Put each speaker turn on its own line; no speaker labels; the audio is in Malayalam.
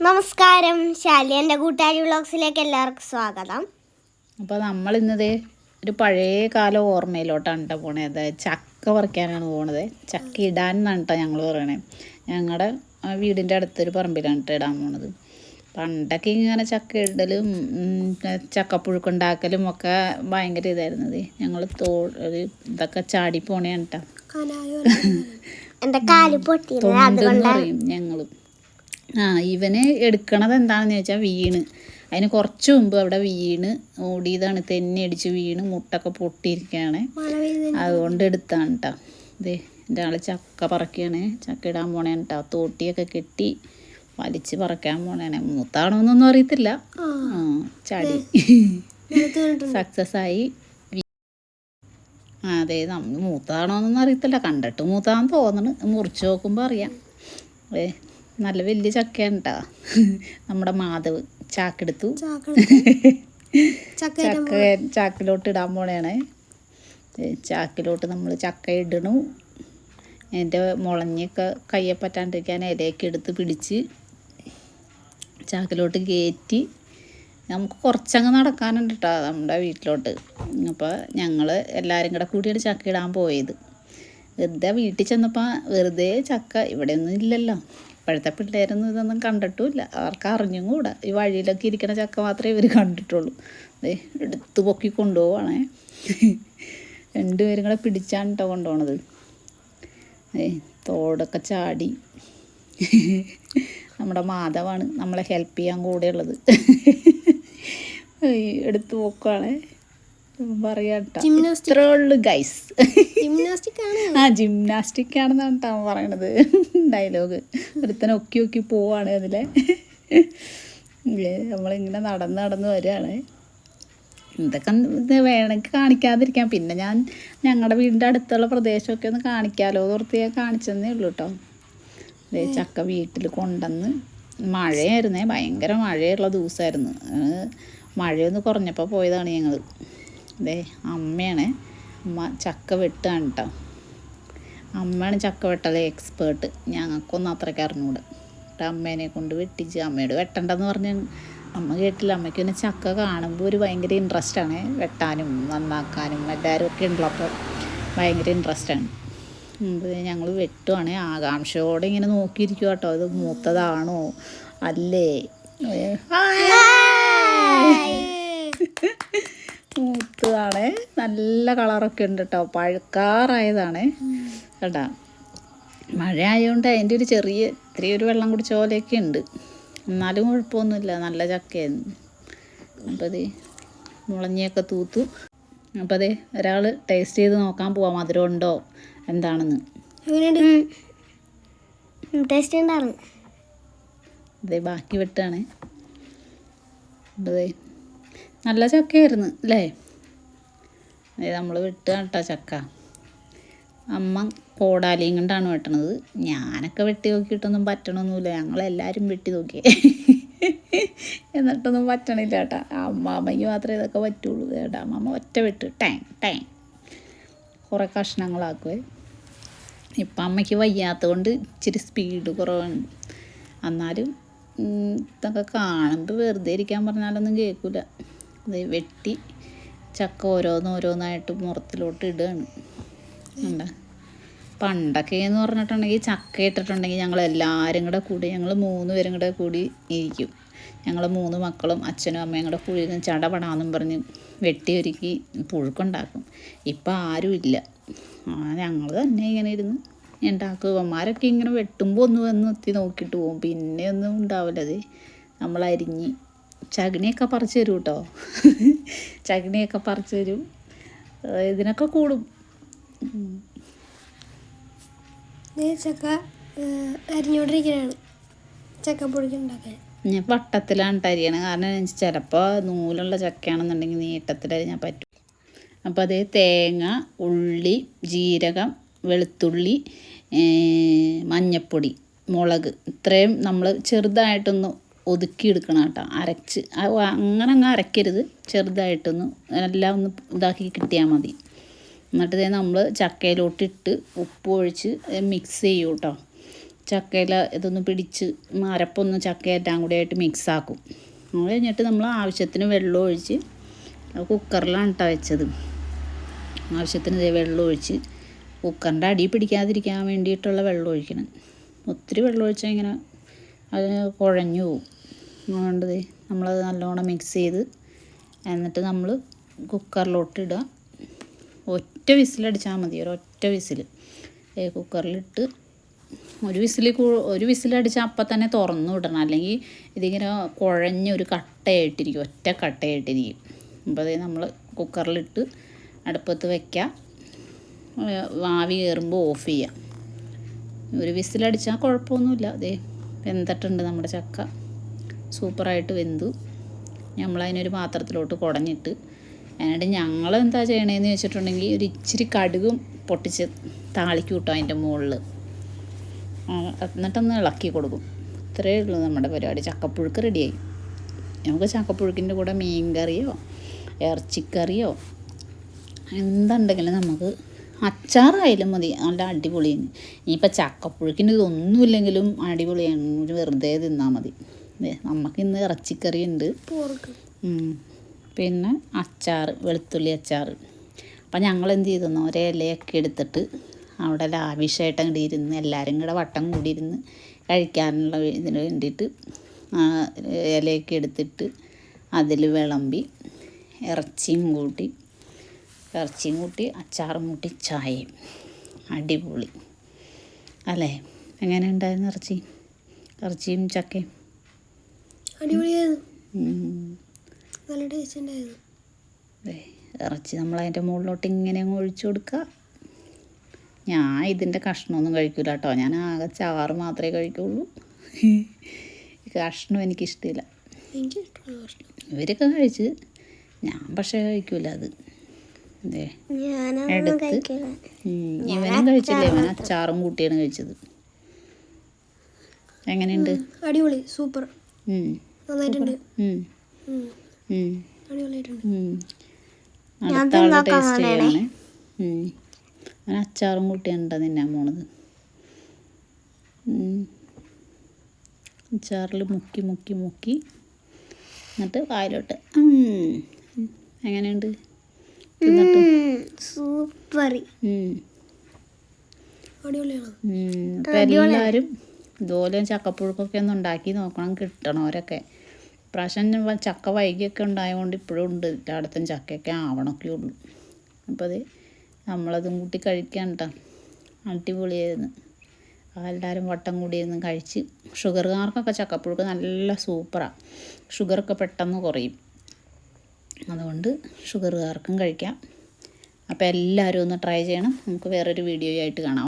നമസ്കാരം, ശാലി എൻ്റെ കൂട്ടുകാരി വ്ളോഗ്സിലേക്ക് എല്ലാവർക്കും സ്വാഗതം.
അപ്പോൾ നമ്മൾ ഇന്നതേ ഒരു പഴയ കാല ഓർമ്മയിലോട്ടാണ് കേട്ടോ പോണത്. അതായത് ചക്ക പറിക്കാനാണ് പോണത്. ചക്ക ഇടാൻ എന്നാണ് കേട്ടോ ഞങ്ങൾ പറയണേ. ഞങ്ങളുടെ വീടിൻ്റെ അടുത്തൊരു പറമ്പിലാണ് കേട്ടോ ഇടാൻ പോണത്. പണ്ടൊക്കെ ഇങ്ങനെ ചക്ക ഇടലും ചക്കപ്പുഴുക്കുണ്ടാക്കലും ഒക്കെ ഭയങ്കര ഇതായിരുന്നത്. ഞങ്ങൾ ഇതൊക്കെ ചാടി പോണേണ് കേട്ടോ.
എൻ്റെ കാല് പൊട്ടിയെന്ന്
പറയും ഞങ്ങളും. ഇവന് എടുക്കണത് എന്താണെന്ന് ചോദിച്ചാൽ വീണ്, അതിന് കുറച്ച് മുമ്പ് അവിടെ വീണ് ഓടിയതാണ്. തെന്നി അടിച്ച് വീണ് മുട്ടൊക്കെ പൊട്ടിയിരിക്കുകയാണ്. അതുകൊണ്ട് എടുത്താണ് കേട്ടോ. ഇതേ എൻ്റെ ആൾ ചക്ക പറിക്കുകയാണ്, ചക്ക ഇടാൻ പോണേണ് കേട്ടോ. തോട്ടിയൊക്കെ കെട്ടി വലിച്ച് പറിക്കാൻ പോണേണ്. മൂത്താണോന്നൊന്നും അറിയത്തില്ല. ചാടി സക്സസ് ആയി. അതെ, നമ്മൾ മൂത്താണോന്നൊന്നും അറിയത്തില്ല, കണ്ടിട്ട് മൂത്താന്ന് തോന്നണ്. മുറിച്ച് നോക്കുമ്പോൾ അറിയാം. നല്ല വലിയ ചക്കയാണ് കേട്ടോ. നമ്മുടെ മാധവ് ചാക്കെടുത്തു ചാക്കിലോട്ട് ഇടാൻ പോണേണ്. ചാക്കിലോട്ട് നമ്മൾ ചക്ക ഇടണു. അതിൻ്റെ മുളഞ്ഞൊക്കെ കയ്യെ പറ്റാണ്ടിരിക്കാൻ ഇലയൊക്കെ എടുത്ത് പിടിച്ച് ചാക്കിലോട്ട് കയറ്റി. നമുക്ക് കുറച്ചങ്ങ് നടക്കാനുണ്ട് കേട്ടോ നമ്മുടെ വീട്ടിലോട്ട്. അപ്പോൾ ഞങ്ങൾ എല്ലാവരും കൂടെ കൂടിയാണ് ചക്ക ഇടാൻ പോയത്. വെറുതെ വീട്ടിൽ ചെന്നപ്പോൾ വെറുതെ ചക്ക ഇവിടെയൊന്നും ഇല്ലല്ലോ. ഇപ്പോഴത്തെ പിള്ളേരൊന്നും ഇതൊന്നും കണ്ടിട്ടുമില്ല, അവർക്ക് അറിഞ്ഞും കൂടാ. ഈ വഴിയിലൊക്കെ ഇരിക്കുന്ന ചക്ക മാത്രമേ ഇവർ കണ്ടിട്ടുള്ളൂ. അതെ, എടുത്ത് പൊക്കി കൊണ്ടുപോവാണേ. രണ്ടുപേരും കൂടെ പിടിച്ചാണ് കേട്ടോ കൊണ്ടുപോണത്. തോടൊക്കെ ചാടി. നമ്മുടെ മാധവാണ് നമ്മളെ ഹെൽപ്പ് ചെയ്യാൻ കൂടെയുള്ളത്. എടുത്ത് പൊക്കുവാണേ. പറയാട്ടോ, ഇത്രേ ഉള്ളു ഗൈസ്. ജിംനാസ്റ്റിക് ആണെന്നാണ് കേട്ടോ പറയണത് ഡയലോഗ്. ഒരുത്തനെ ഒക്കി പോവാണ് അതിലെ. നമ്മളിങ്ങനെ നടന്ന് വരികയാണ്. ഇതൊക്കെ വേണമെങ്കിൽ കാണിക്കാതിരിക്കാം. പിന്നെ ഞാൻ ഞങ്ങളുടെ വീടിൻ്റെ അടുത്തുള്ള പ്രദേശമൊക്കെ ഒന്ന് കാണിക്കാമല്ലോ ഓർത്ത് ഞാൻ കാണിച്ചെന്നേ ഉള്ളൂ കേട്ടോ. അതേ ചക്ക വീട്ടിൽ കൊണ്ടുവന്ന്. മഴയായിരുന്നേ, ഭയങ്കര മഴയുള്ള ദിവസമായിരുന്നു. മഴയൊന്ന് കുറഞ്ഞപ്പോൾ പോയതാണ് ഞങ്ങൾ. അതെ, അമ്മയാണ്. അമ്മ ചക്ക വെട്ടുകയാണ് കേട്ടോ. അമ്മയാണ് ചക്ക വെട്ടലെ എക്സ്പേർട്ട്. ഞങ്ങൾക്കൊന്നും അത്രയ്ക്ക് അറിഞ്ഞൂടെ. അമ്മേനെ കൊണ്ട് വെട്ടിച്ച്. അമ്മയോട് വെട്ടണ്ടെന്ന് പറഞ്ഞ് അമ്മ കേട്ടില്ല. അമ്മയ്ക്ക് പിന്നെ ചക്ക കാണുമ്പോൾ ഒരു ഭയങ്കര ഇൻട്രസ്റ്റാണ്. വെട്ടാനും നന്നാക്കാനും എല്ലാവരും ഒക്കെ ഉള്ളപ്പോൾ ഭയങ്കര ഇൻട്രസ്റ്റാണ്. ഞങ്ങൾ വെട്ടുവാണ്. ആകാംക്ഷയോടെ ഇങ്ങനെ നോക്കിയിരിക്കും കേട്ടോ. ഇത് മൂത്തതാണോ അല്ലേ. മൂത്തതാണ്, നല്ല കളറൊക്കെ ഉണ്ട് കേട്ടോ. പഴുക്കാറായതാണ് കേട്ടോ. മഴ ആയതുകൊണ്ട് അതിൻ്റെ ഒരു ഇത്തിരി വെള്ളം കുടിച്ച പോലെയൊക്കെ ഉണ്ട്. എന്നാലും കുഴപ്പമൊന്നുമില്ല, നല്ല ചക്കയായിരുന്നു. അപ്പോൾ അത് മുളഞ്ഞൊക്കെ തൂത്തു. അപ്പോൾ അതെ, ഒരാൾ ടേസ്റ്റ് ചെയ്ത് നോക്കാൻ പോവാം മധുരം ഉണ്ടോ എന്താണെന്ന്.
ടേസ്റ്റ് ഉണ്ടായിരുന്നു.
അതെ, ബാക്കി വെട്ടാണ്. അതെ, നല്ല ചക്കയായിരുന്നു അല്ലേ. അതായത് നമ്മൾ വെട്ടുകയാണ് കേട്ടോ ചക്ക. അമ്മ കോടാലിയും കൊണ്ടാണ് വെട്ടണത്. ഞാനൊക്കെ വെട്ടി നോക്കിയിട്ടൊന്നും പറ്റണമൊന്നുമില്ല. ഞങ്ങളെല്ലാവരും വെട്ടി നോക്കിയേ, എന്നിട്ടൊന്നും പറ്റണില്ല കേട്ടോ. അമ്മയ്ക്ക് മാത്രമേ ഇതൊക്കെ പറ്റുള്ളൂ കേട്ടോ. അമ്മ ഒറ്റ വെട്ട് ടാങ് കുറേ കഷ്ണങ്ങളാക്കുവേ. ഇപ്പം അമ്മയ്ക്ക് വയ്യാത്തത് കൊണ്ട് ഇച്ചിരി സ്പീഡ് കുറവാണ്. എന്നാലും ഇതൊക്കെ കാണുമ്പോൾ വെറുതെ ഇരിക്കാൻ പറഞ്ഞാലൊന്നും കേൾക്കില്ല. ഇത് വെട്ടി ചക്ക ഓരോന്നായിട്ട് മുറത്തിലോട്ട് ഇടുകയാണ്. എന്താ പണ്ടൊക്കെ എന്ന് പറഞ്ഞിട്ടുണ്ടെങ്കിൽ ചക്ക ഇട്ടിട്ടുണ്ടെങ്കിൽ ഞങ്ങളെല്ലാവരും കൂടെ കൂടി, ഞങ്ങൾ 3 പേരും കൂടെ കൂടി ഇരിക്കും. ഞങ്ങൾ 3 മക്കളും അച്ഛനും അമ്മയും കൂടെ കൂടി ചടപടാന്നും പറഞ്ഞ് വെട്ടി ഒരുക്കി പുഴുക്കുണ്ടാക്കും. ഇപ്പം ആരും ഇല്ല. ഞങ്ങൾ തന്നെ ഇങ്ങനെ ഇരുന്ന് ഉണ്ടാക്കും. ഇവന്മാരൊക്കെ ഇങ്ങനെ വെട്ടുമ്പോൾ ഒന്ന് എത്തി നോക്കിയിട്ട് പോകും. പിന്നെ ഒന്നും ഉണ്ടാവില്ലത്. നമ്മളരിഞ്ഞ് ചകിണിയൊക്കെ പറിച്ച് തരും കേട്ടോ. ചകിണിയൊക്കെ പറിച്ച് തരും. ഇതിനൊക്കെ കൂടും.
ചക്ക അരിഞ്ഞോണ്ടിരിക്കുകയാണ്. ചക്കപ്പൊടിക്കുണ്ടാക്കാൻ
ഞാൻ വട്ടത്തിലാണ് അരിയണത്. കാരണം ചിലപ്പോൾ നൂലുള്ള ചക്കയാണെന്നുണ്ടെങ്കിൽ നീട്ടത്തിലരിഞ്ഞാൽ പറ്റും. അപ്പോൾ അതേ തേങ്ങ, ഉള്ളി, ജീരകം, വെളുത്തുള്ളി, മഞ്ഞൾപ്പൊടി, മുളക് ഇത്രയും നമ്മൾ ചെറുതായിട്ടൊന്ന് ഒതുക്കിയെടുക്കണം കേട്ടോ. അരച്ച് അങ്ങനെ അങ്ങ് അരക്കരുത്, ചെറുതായിട്ടൊന്ന് എല്ലാം ഒന്ന് ഇതാക്കി കിട്ടിയാൽ മതി. എന്നിട്ട് നമ്മൾ ചക്കയിലോട്ടിട്ട് ഉപ്പ് ഒഴിച്ച് മിക്സ് ചെയ്യും കേട്ടോ. ചക്കയിൽ ഇതൊന്ന് പിടിച്ച് അരപ്പൊന്ന് ചക്ക എല്ലാം കൂടി ആയിട്ട് മിക്സാക്കും. അത് കഴിഞ്ഞിട്ട് നമ്മൾ ആവശ്യത്തിന് വെള്ളം ഒഴിച്ച്, കുക്കറിലാണ് കേട്ടോ വെച്ചത്. ആവശ്യത്തിന് വെള്ളം ഒഴിച്ച്, കുക്കറിൻ്റെ അടി പിടിക്കാതിരിക്കാൻ വേണ്ടിയിട്ടുള്ള വെള്ളം ഒഴിക്കണം. ഒത്തിരി വെള്ളം ഒഴിച്ചാൽ ഇങ്ങനെ അത് കുഴഞ്ഞു പോവും. അതുകൊണ്ട് നമ്മളത് നല്ലോണം മിക്സ് ചെയ്ത് എന്നിട്ട് നമ്മൾ കുക്കറിലോട്ട് ഇടുക. ഒറ്റ വിസിലടിച്ചാൽ മതി, ഒരൊറ്റ വിസിൽ. കുക്കറിലിട്ട് ഒരു വിസിലടിച്ചാൽ അപ്പം തന്നെ തുറന്നു വിടണം, അല്ലെങ്കിൽ ഇതിങ്ങനെ കുഴഞ്ഞൊരു കട്ടയായിട്ടിരിക്കും, ഒറ്റ കട്ടയായിട്ടിരിക്കും. അപ്പോൾ അത് നമ്മൾ കുക്കറിലിട്ട് അടുപ്പത്ത് വയ്ക്കുക. ആവി കയറുമ്പോൾ ഓഫ് ചെയ്യുക. ഒരു വിസിലടിച്ചാൽ കുഴപ്പമൊന്നുമില്ല. അതേ വെന്തിട്ടുണ്ട് നമ്മുടെ ചക്ക, സൂപ്പറായിട്ട് വെന്തു. നമ്മളതിനൊരു പാത്രത്തിലോട്ട് കുടഞ്ഞിട്ട് എന്നിട്ട് ഞങ്ങളെന്താ ചെയ്യണതെന്ന് വെച്ചിട്ടുണ്ടെങ്കിൽ ഒരു ഇച്ചിരി കടുകും പൊട്ടിച്ച് താളിക്ക് കിട്ടും അതിൻ്റെ മുകളിൽ, എന്നിട്ടൊന്ന് ഇളക്കി കൊടുക്കും. ഇത്രയേ ഉള്ളൂ നമ്മുടെ പരിപാടി. ചക്കപ്പുഴുക്ക് റെഡിയായി. നമുക്ക് ചക്കപ്പുഴുക്കിൻ്റെ കൂടെ മീൻ കറിയോ ഇറച്ചിക്കറിയോ എന്തുണ്ടെങ്കിലും നമുക്ക് അച്ചാറായാലും മതി, നല്ല അടിപൊളിയാണ്. ഇനിയിപ്പോൾ ചക്കപ്പുഴുക്കിന് ഇതൊന്നുമില്ലെങ്കിലും അടിപൊളിയാണ്, വെറുതെ തിന്നാൽ മതി. നമുക്കിന്ന് ഇറച്ചിക്കറി ഉണ്ട്, പിന്നെ അച്ചാർ, വെളുത്തുള്ളി അച്ചാർ. അപ്പം ഞങ്ങളെന്ത് ചെയ്തെന്നോ, ഒരേ ഇലയൊക്കെ എടുത്തിട്ട് അവിടെ ലാവിഷായിട്ട് അങ്ങോട്ട് ഇരുന്ന് എല്ലാവരും കൂടെ വട്ടം കൂടിയിരുന്ന് കഴിക്കാനുള്ള ഇതിന് വേണ്ടിയിട്ട് ഇലയൊക്കെ എടുത്തിട്ട് അതിൽ വിളമ്പി ഇറച്ചിയും കൂട്ടി അച്ചാറും കൂട്ടി ചായയും. അടിപൊളി അല്ലേ? എങ്ങനെ ഉണ്ടായിരുന്നു ഇറച്ചിയും ചക്കയും?
അടിപൊളിയായിരുന്നു, നല്ല ടേസ്റ്റ് ഉണ്ടായിരുന്നു.
ഇറച്ചി നമ്മളതിൻ്റെ മുകളിലോട്ട് ഇങ്ങനെ അങ്ങ് ഒഴിച്ചു കൊടുക്കുക. ഞാൻ ഇതിൻ്റെ കഷ്ണമൊന്നും കഴിക്കില്ല കേട്ടോ, ഞാൻ ആകെ ചാറ് മാത്രമേ കഴിക്കുള്ളൂ. കഷ്ണം എനിക്കിഷ്ടമില്ല. ഇവരൊക്കെ കഴിച്ച്, ഞാൻ പക്ഷേ കഴിക്കൂല അത്. എടുത്ത് ഇവനും കഴിച്ചില്ല, ഇവൻ അച്ചാറും കൂട്ടിയാണ് കഴിച്ചത്. എങ്ങനെയുണ്ട്?
അടിപൊളി, സൂപ്പർ, നന്നായിട്ടുണ്ട്.
അടുത്ത ആളുടെ ടേസ്റ്റ് ചെയ്യാണ്. ഞാൻ അച്ചാറും കൂട്ടിയാണ് തിന്നാൻ പോണത്. അച്ചാറിൽ മുക്കി എന്നിട്ട് വായിലോട്ട്. എങ്ങനെയുണ്ട്?
സൂപ്പർ.
അപ്പം എല്ലാവരും ഇതുപോലെ ചക്കപ്പുഴുക്കൊക്കെ ഒന്ന് ഉണ്ടാക്കി നോക്കണം, കിട്ടണവരൊക്കെ. പ്രാവശ്യം ചക്ക വൈകിയൊക്കെ ഉണ്ടായതുകൊണ്ട് ഇപ്പോഴും ഉണ്ട്, എല്ലായിടത്തും ചക്കയൊക്കെ ആവണമൊക്കെ ഉള്ളൂ. അപ്പോൾ അത് നമ്മളതും കൂട്ടി കഴിക്കാൻ കേട്ടോ, അടിപൊളിയായിരുന്നു. എല്ലാവരും വട്ടം കൂടിയിരുന്ന് കഴിച്ച്. ഷുഗറുകാർക്കൊക്കെ ചക്കപ്പുഴുക്ക് നല്ല സൂപ്പറാണ്, ഷുഗറൊക്കെ പെട്ടെന്ന് കുറയും. അതുകൊണ്ട് ഷുഗറുകാർക്കും കഴിക്കാം. അപ്പോൾ എല്ലാവരും ഒന്ന് ട്രൈ ചെയ്യണം. നമുക്ക് വേറൊരു വീഡിയോ ആയിട്ട് കാണാം.